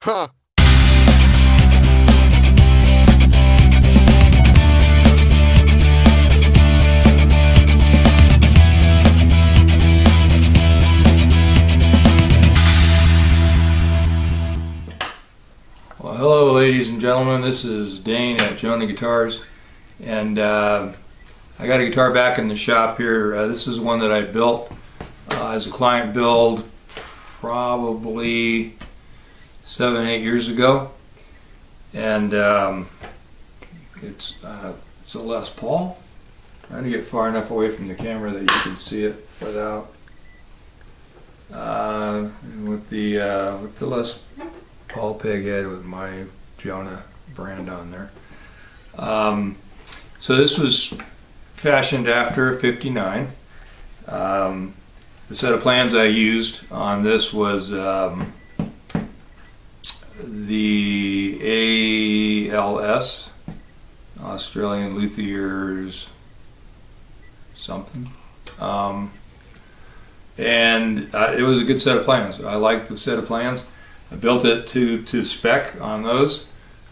Huh. Well, hello ladies and gentlemen, this is Dane at Jonah Guitars, and I got a guitar back in the shop here. This is one that I built as a client build probably 7-8 years ago, and it's a Les Paul. Trying to get far enough away from the camera that you can see it without with the Les Paul peg head with my Jonah brand on there. So this was fashioned after '59. The set of plans I used on this was the ALS, Australian Luthiers something. And it was a good set of plans. I liked the set of plans. I built it to spec on those.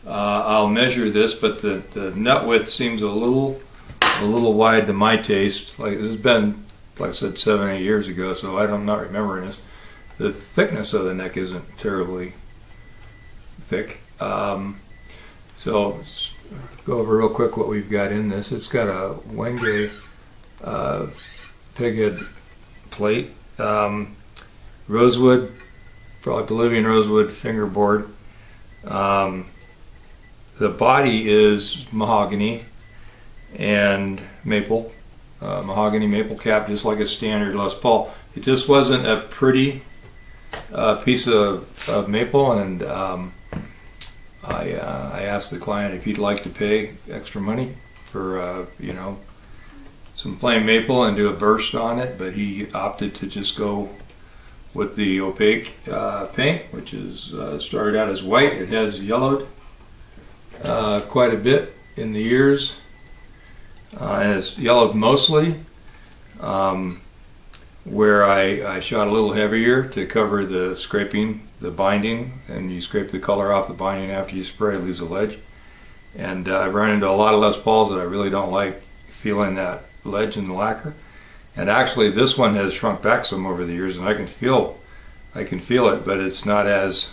I'll measure this, but the nut width seems a little wide to my taste. Like, this has been, like I said, 7-8 years ago, so I'm not remembering this. The thickness of the neck isn't terribly thick. So let's go over real quick what we've got in this. It's got a Wenge pighead plate, rosewood, probably Bolivian rosewood fingerboard. The body is mahogany and maple, mahogany maple cap, just like a standard Les Paul. It just wasn't a pretty piece of maple, and I asked the client if he'd like to pay extra money for you know, some plain maple and do a burst on it, but he opted to just go with the opaque paint, which is started out as white. It has yellowed quite a bit in the years, and it's yellowed mostly where I shot a little heavier to cover the scraping, the binding, and you scrape the color off the binding after you spray, it leaves a ledge. And I've run into a lot of Les Pauls that I really don't like feeling that ledge in the lacquer. And actually this one has shrunk back some over the years, and I can feel it, but it's not as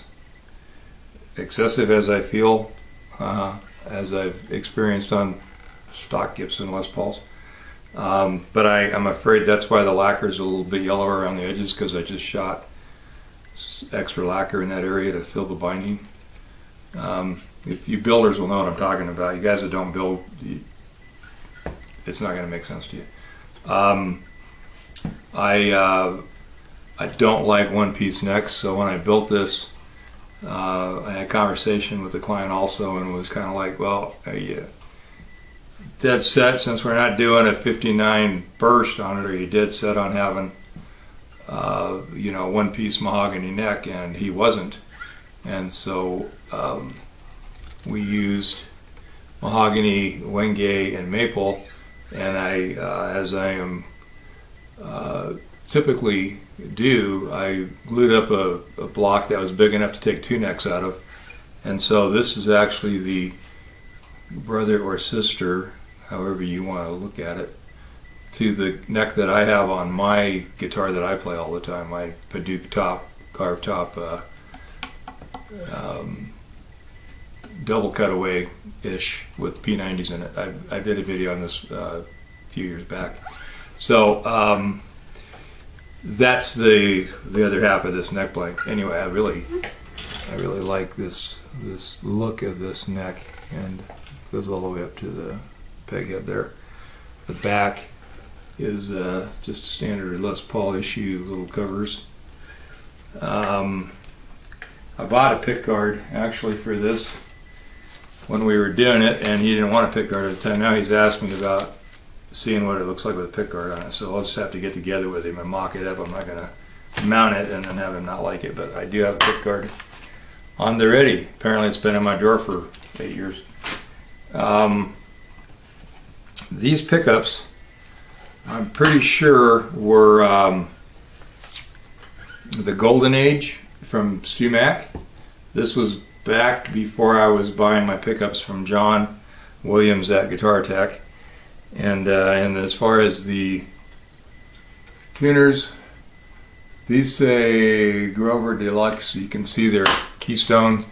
excessive as I feel as I've experienced on stock Gibson Les Pauls. But I'm afraid that's why the lacquer is a little bit yellower around the edges, because I just shot extra lacquer in that area to fill the binding. If you builders will know what I'm talking about. You guys that don't build, it's not going to make sense to you. I don't like one-piece necks, so when I built this, I had a conversation with the client also, and was kind of like, well, dead set, since we're not doing a 59 burst on it, are you dead set on having you know, one-piece mahogany neck? And he wasn't, and so we used mahogany, Wenge, and maple, and I as I am typically do, I glued up a block that was big enough to take 2 necks out of. And so this is actually the brother or sister, however you want to look at it, to the neck that I have on my guitar that I play all the time, my Paduke top, carved top, double cutaway-ish with P90s in it. I did a video on this a few years back. So that's the other half of this neck blank. Anyway, I really like this look of this neck, and it goes all the way up to the peg head there. The back is just a standard Les Paul issue little covers. I bought a pick guard actually for this when we were doing it, and he didn't want a pick guard at the time. Now he's asked me about seeing what it looks like with a pick guard on it, so I'll just have to get together with him and mock it up. I'm not going to mount it and then have him not like it, but I do have a pick guard on the ready. Apparently it's been in my drawer for 8 years. These pickups, I'm pretty sure, were the Golden Age from Stu Mac. This was back before I was buying my pickups from John Williams at Guitar Tech. And as far as the tuners, these say Grover Deluxe. You can see their keystone,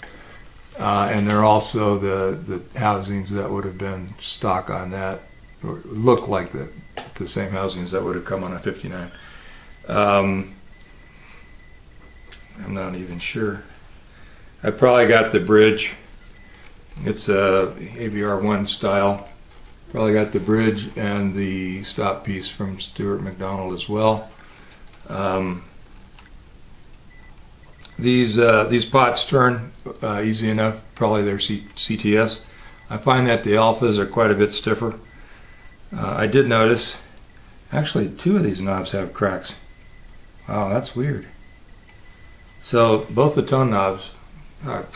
and they're also the housings that would have been stock on that, or look like the same housings that would have come on a 59. I'm not even sure. I probably got the bridge. It's a ABR1 style. Probably got the bridge and the stop piece from Stuart McDonald as well. These pots turn easy enough. Probably they're CTS. I find that the alphas are quite a bit stiffer. I did notice, actually, 2 of these knobs have cracks. Wow, that's weird. So both the tone knobs,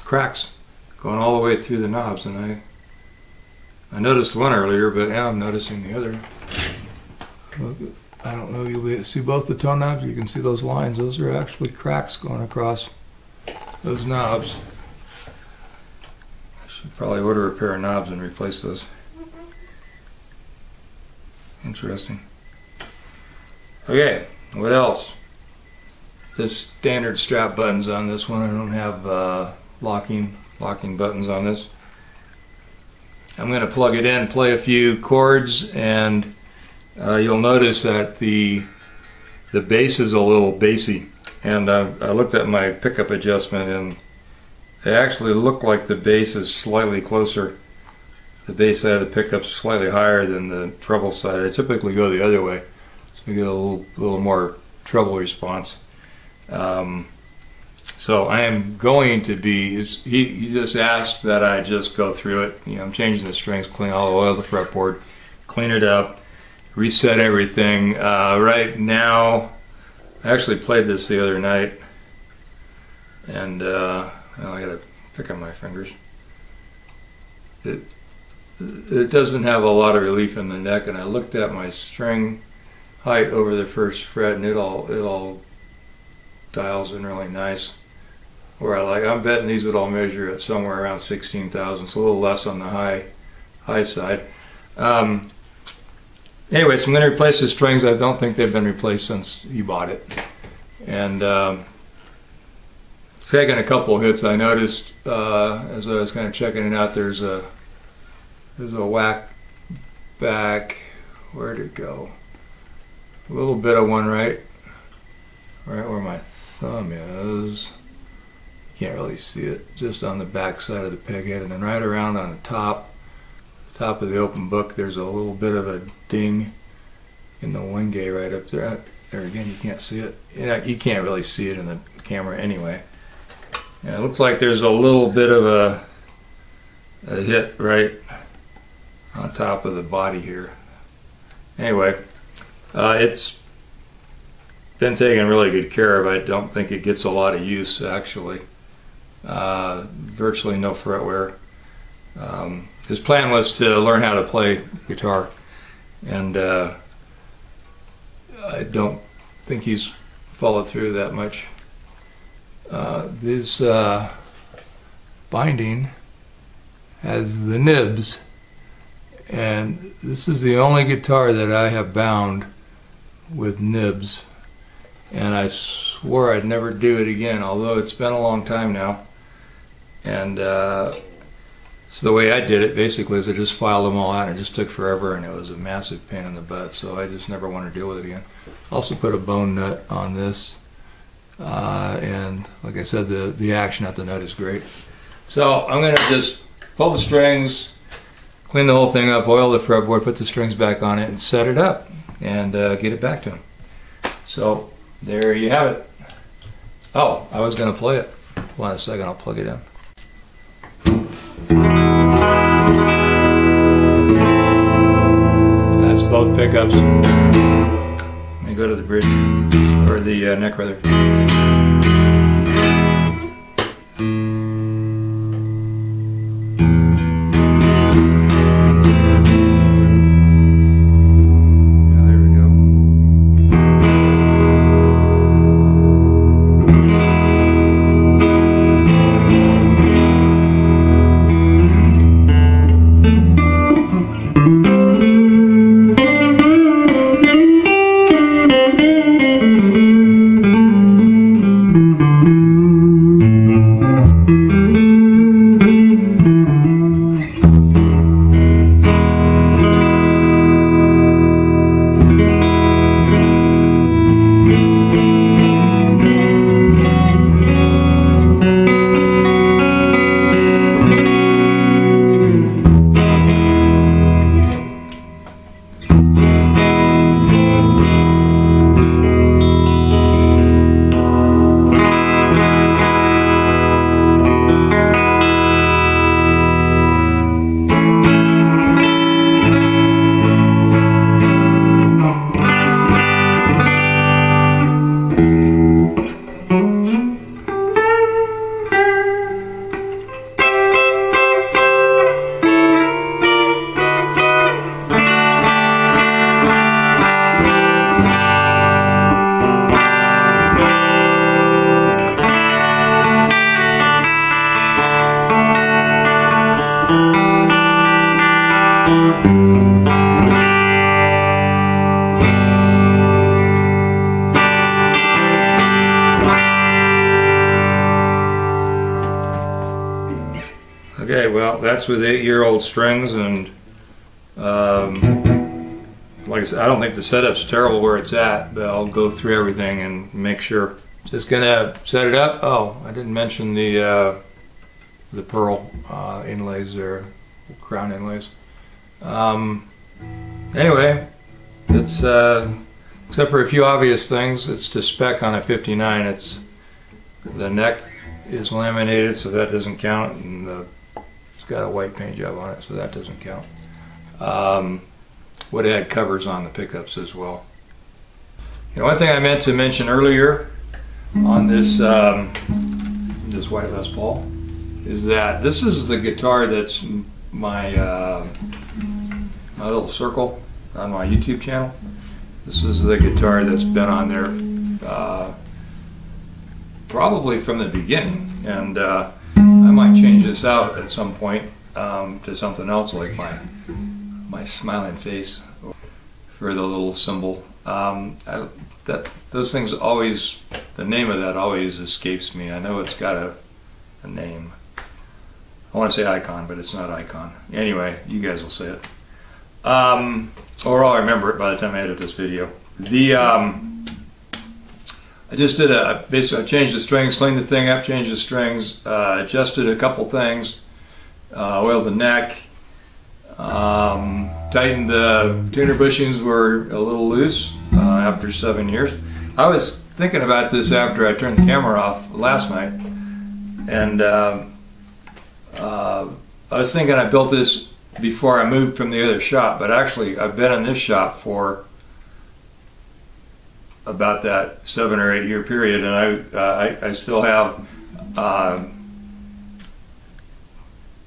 cracks going all the way through the knobs, and I noticed one earlier, but now I'm noticing the other. I don't know if you'll be able to see both the tone knobs. You can see those lines. Those are actually cracks going across those knobs. I should probably order a pair of knobs and replace those. Interesting. Okay, what else? There's standard strap buttons on this one. I don't have locking buttons on this. I'm going to plug it in, play a few chords, and you'll notice that the bass is a little bassy. And I looked at my pickup adjustment, and they actually look like the bass is slightly closer. The bass side of the pickup's slightly higher than the treble side. I typically go the other way, so you get a little more treble response. So I am going to be, he just asked that I just go through it. You know, I'm changing the strings, clean all the oil the fretboard, clean it up, reset everything. Right now, I actually played this the other night, and well, I gotta pick on my fingers. It doesn't have a lot of relief in the neck, and I looked at my string height over the first fret, and it all dials in really nice. Where I'm betting these would all measure at somewhere around 16,000, so a little less on the high side. Anyway, so I'm going to replace the strings. I don't think they've been replaced since you bought it. And it's taken a couple of hits. I noticed as I was kind of checking it out, there's a whack back. Where'd it go? A little bit of one right where my thumb is. Can't really see it, just on the back side of the peg head, and then right around on the top of the open book, there's a little bit of a ding in the wingay right up there. There again, you can't see it. You can't really see it in the camera anyway. Yeah, it looks like there's a little bit of a hit right on top of the body here. Anyway, it's been taken really good care of. I don't think it gets a lot of use, actually. Virtually no fret wear. His plan was to learn how to play guitar, and I don't think he's followed through that much. This binding has the nibs, and this is the only guitar that I have bound with nibs, and I swore I'd never do it again, although it's been a long time now. And so the way I did it basically is I just filed them all out, and it just took forever, and it was a massive pain in the butt, so I just never want to deal with it again. Also put a bone nut on this, and like I said, the action at the nut is great. So I'm going to just pull the strings, clean the whole thing up, oil the fretboard, put the strings back on it, and set it up, and get it back to him. So there you have it. Oh, I was going to play it. Hold on a second, I'll plug it in. That's both pickups. Let me go to the bridge, or the neck rather. Okay, well, that's with 8-year-old strings, and like I said, I don't think the setup's terrible where it's at, but I'll go through everything and make sure. Just gonna set it up. Oh, I didn't mention the pearl inlays there, crown inlays. Anyway, it's except for a few obvious things, it's to spec on a 59. The neck is laminated, so that doesn't count, and it's got a white paint job on it, so that doesn't count. Would add covers on the pickups as well. You know, one thing I meant to mention earlier on this this white Les Paul is that this is the guitar that's my my little circle on my YouTube channel. This is the guitar that's been on there probably from the beginning, and I might change this out at some point to something else, like my smiling face for the little symbol. Those things always, the name of that always escapes me. I know it's got a name. I want to say icon, but it's not icon. Anyway, you guys will say it. Or I'll remember it by the time I edit this video. I just did basically I changed the strings, cleaned the thing up, changed the strings, adjusted a couple things, oiled the neck, tightened the tuner bushings were a little loose after 7 years. I was thinking about this after I turned the camera off last night, and I was thinking I built this before I moved from the other shop, but actually I've been in this shop for about that 7 or 8 year period, and I still have I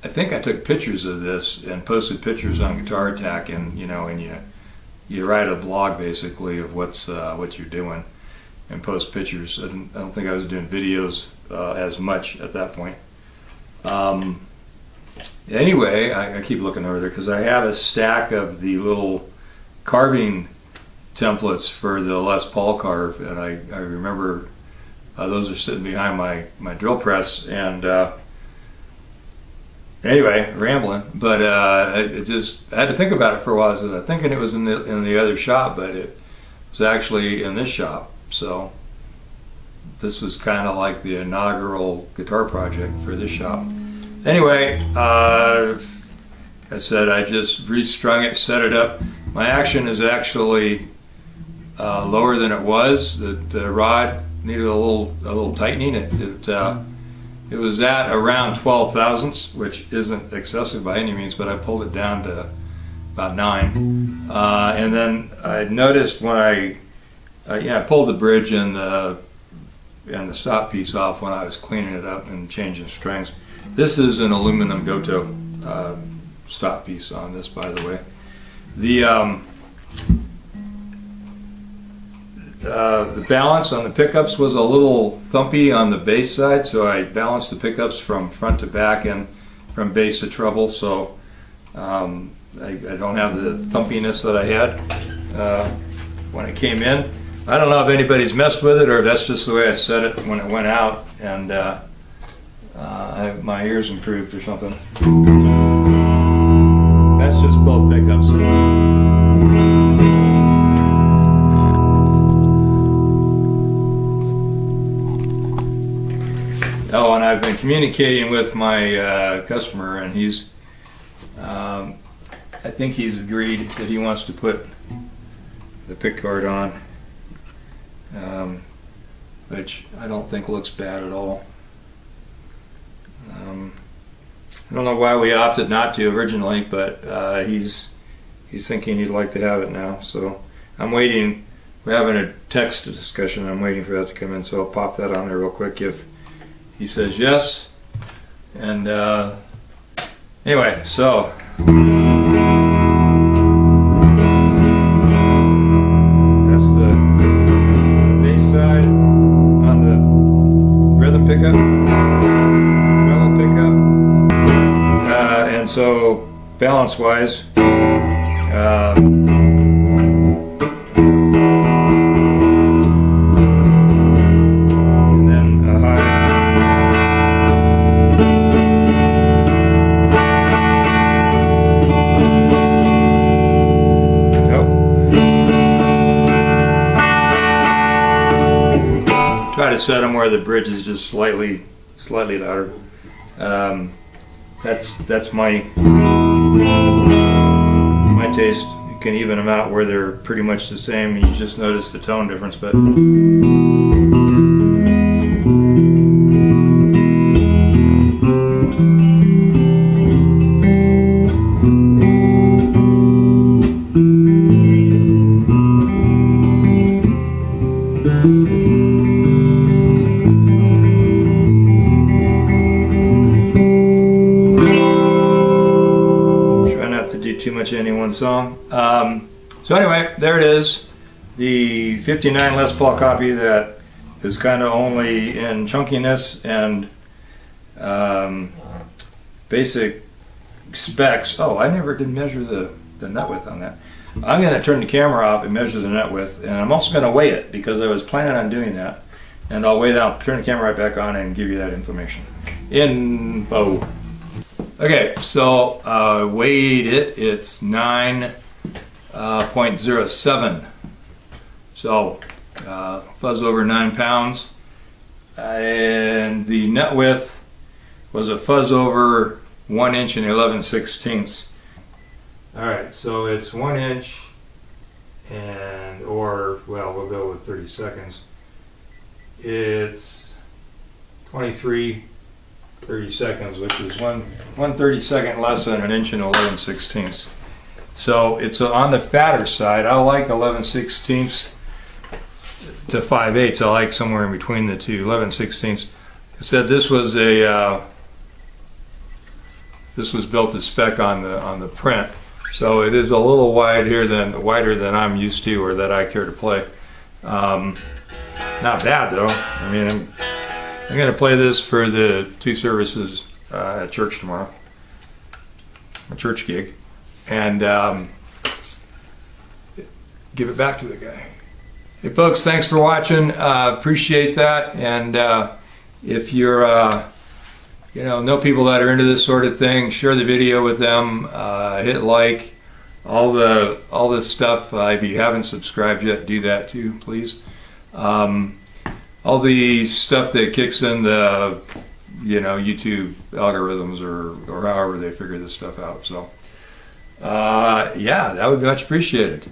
think I took pictures of this and posted pictures on Guitar Attack, and you know, and you write a blog basically of what you're doing and post pictures. I don't think I was doing videos as much at that point. Anyway, I keep looking over there because I have a stack of the little carving templates for the Les Paul carve, and I remember those are sitting behind my drill press, and anyway, rambling, but I had to think about it for a while. I was thinking it was in the other shop, but it was actually in this shop. So this was kind of like the inaugural guitar project for this shop. Anyway, I said I just restrung it, set it up. My action is actually lower than it was. The rod needed a little tightening. It was at around 12 thousandths, which isn't excessive by any means, but I pulled it down to about 9. And then I noticed when I pulled the bridge and the stop piece off when I was cleaning it up and changing strings. This is an aluminum Goto stop piece on this, by the way. The balance on the pickups was a little thumpy on the bass side, so I balanced the pickups from front to back and from bass to treble, so I don't have the thumpiness that I had when it came in. I don't know if anybody's messed with it or if that's just the way I set it when it went out, and my ears improved or something. That's just both pickups. Oh, and I've been communicating with my customer, and he's, I think he's agreed that he wants to put the pick guard on, which I don't think looks bad at all. I don't know why we opted not to originally, but he's thinking he'd like to have it now. So I'm waiting. We're having a text discussion. I'm waiting for that to come in, so I'll pop that on there real quick if he says yes. And anyway, so that's the bass side on the rhythm pickup, treble pickup, and so balance wise, to set them where the bridge is just slightly louder. That's my taste. You can even them out where they're pretty much the same. You just notice the tone difference, but. Too much in any one song. So anyway, there it is, the 59 Les Paul copy that is kind of only in chunkiness and basic specs. Oh, I never did measure the net width on that. I'm going to turn the camera off and measure the net width, and I'm also going to weigh it because I was planning on doing that. And I'll weigh that, turn the camera right back on, and give you that information. Info. Okay, so weighed it. It's 9.07. So fuzz over 9 pounds, and the net width was a fuzz over 1 inch and 11/16. All right, so it's 1 inch, or we'll go with 30 seconds. It's 23. 30 seconds, which is one 32nd less than 1 inch and 11/16. So it's on the fatter side. I like 11/16 to 5/8. I like somewhere in between the two. 11/16. I said this was built to spec on the print, so it is a little wider than I'm used to or that I care to play. Not bad though. I mean, I'm going to play this for the 2 services at church tomorrow, a church gig, and give it back to the guy. Hey folks, thanks for watching. Appreciate that. And if you're, know people that are into this sort of thing, share the video with them. Hit like, all this stuff. If you haven't subscribed yet, do that too, please. All the stuff that kicks in the, YouTube algorithms or however they figure this stuff out. So, yeah, that would be much appreciated.